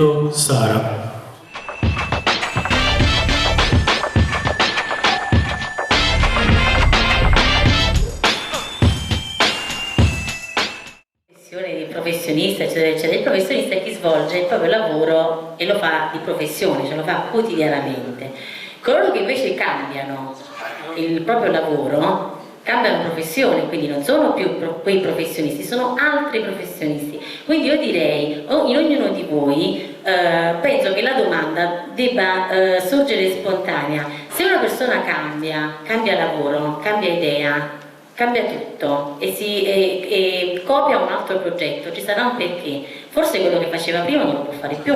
Studio Sara. Di professionista, eccetera, eccetera. Il professionista è chi svolge il proprio lavoro e lo fa di professione, cioè lo fa quotidianamente. Coloro che invece cambiano il proprio lavoro, cambiano professione, quindi non sono più quei professionisti, sono altri professionisti. Quindi io direi, in ognuno di voi, penso che la domanda debba sorgere spontanea. Se una persona cambia lavoro, cambia idea, cambia tutto e copia un altro progetto, ci sarà un perché. Forse quello che faceva prima non lo può fare più.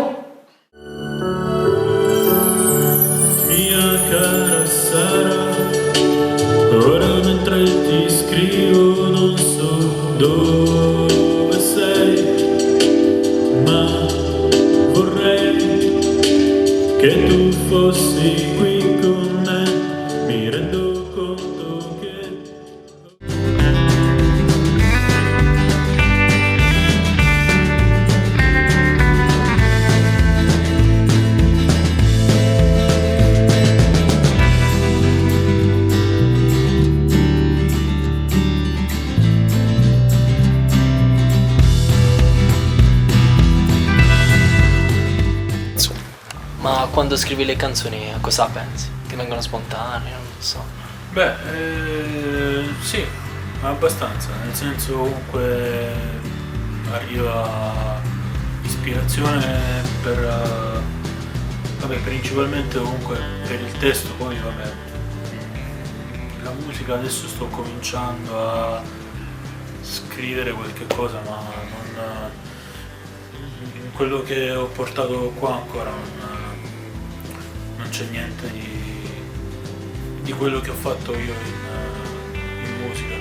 Mia cara Sara, ora mentre ti scrivo non so dove sei, ma vorrei che tu fossi qui con me. Mi rendo conto che Ma quando scrivi le canzoni a cosa pensi? Che vengono spontanee, non so. Beh, sì, abbastanza, nel senso comunque arriva ispirazione vabbè, principalmente comunque per il testo, poi vabbè, la musica adesso sto cominciando a scrivere qualche cosa, ma non, quello che ho portato qua ancora non c'è niente di quello che ho fatto io in musica.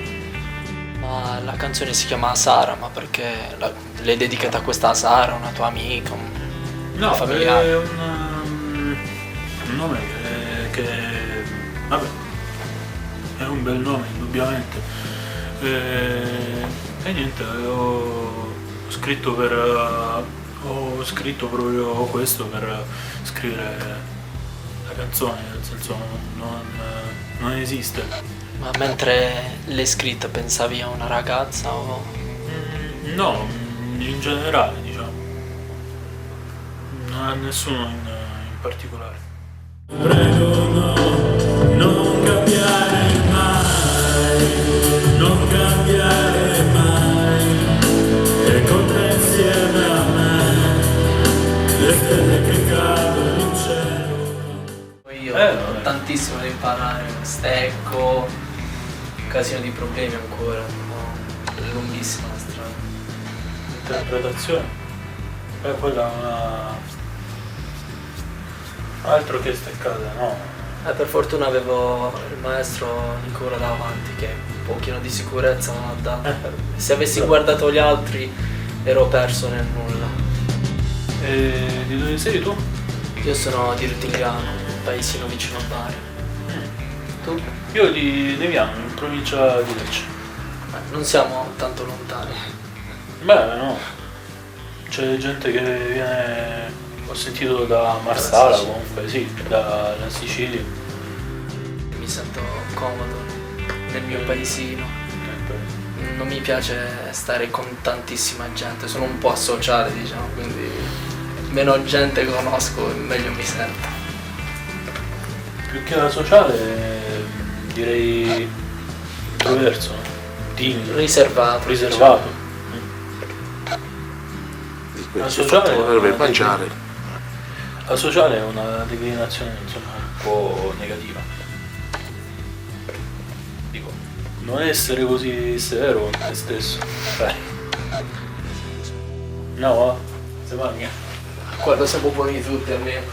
Ma la canzone si chiama Sara, ma perché l'hai dedicata a questa Sara, una tua amica, una familiare? È un nome che vabbè, è un bel nome indubbiamente. E niente, ho scritto proprio questo per scrivere la canzone, nel senso non esiste. Ma mentre l'hai scritta pensavi a una ragazza o... No, in generale, diciamo. Non a nessuno in particolare. Prego no, non cambiare mai, non cambiare mai, e conta insieme a me le stelle che cadono in cielo. Io ho tantissimo da imparare, stecco, un casino di problemi ancora, no? È lunghissima la strada. Interpretazione? Quella è una... altro che steccata, no? Per fortuna avevo il maestro Nicola davanti che un pochino di sicurezza mi ha dato. Se avessi guardato gli altri ero perso nel nulla. E di dove sei tu? Io sono di Rutigliano, un paesino vicino a Bari. Tu? Io di Neviano, in provincia di Lecce. Non siamo tanto lontani. Beh, no. C'è gente che viene, ho sentito da Marsala comunque, sì, dalla Sicilia. Mi sento comodo nel mio paesino. Non mi piace stare con tantissima gente, sono un po' asociale, diciamo, quindi meno gente conosco meglio mi sento. Più che la sociale direi introverso, timido, Riservato. riservato. La sociale dovrebbe mangiare. La sociale è una declinazione insomma un po' negativa. Dico, non essere così severo con te stesso. Dai. No, se mangia. Quando siamo buoni tutti almeno.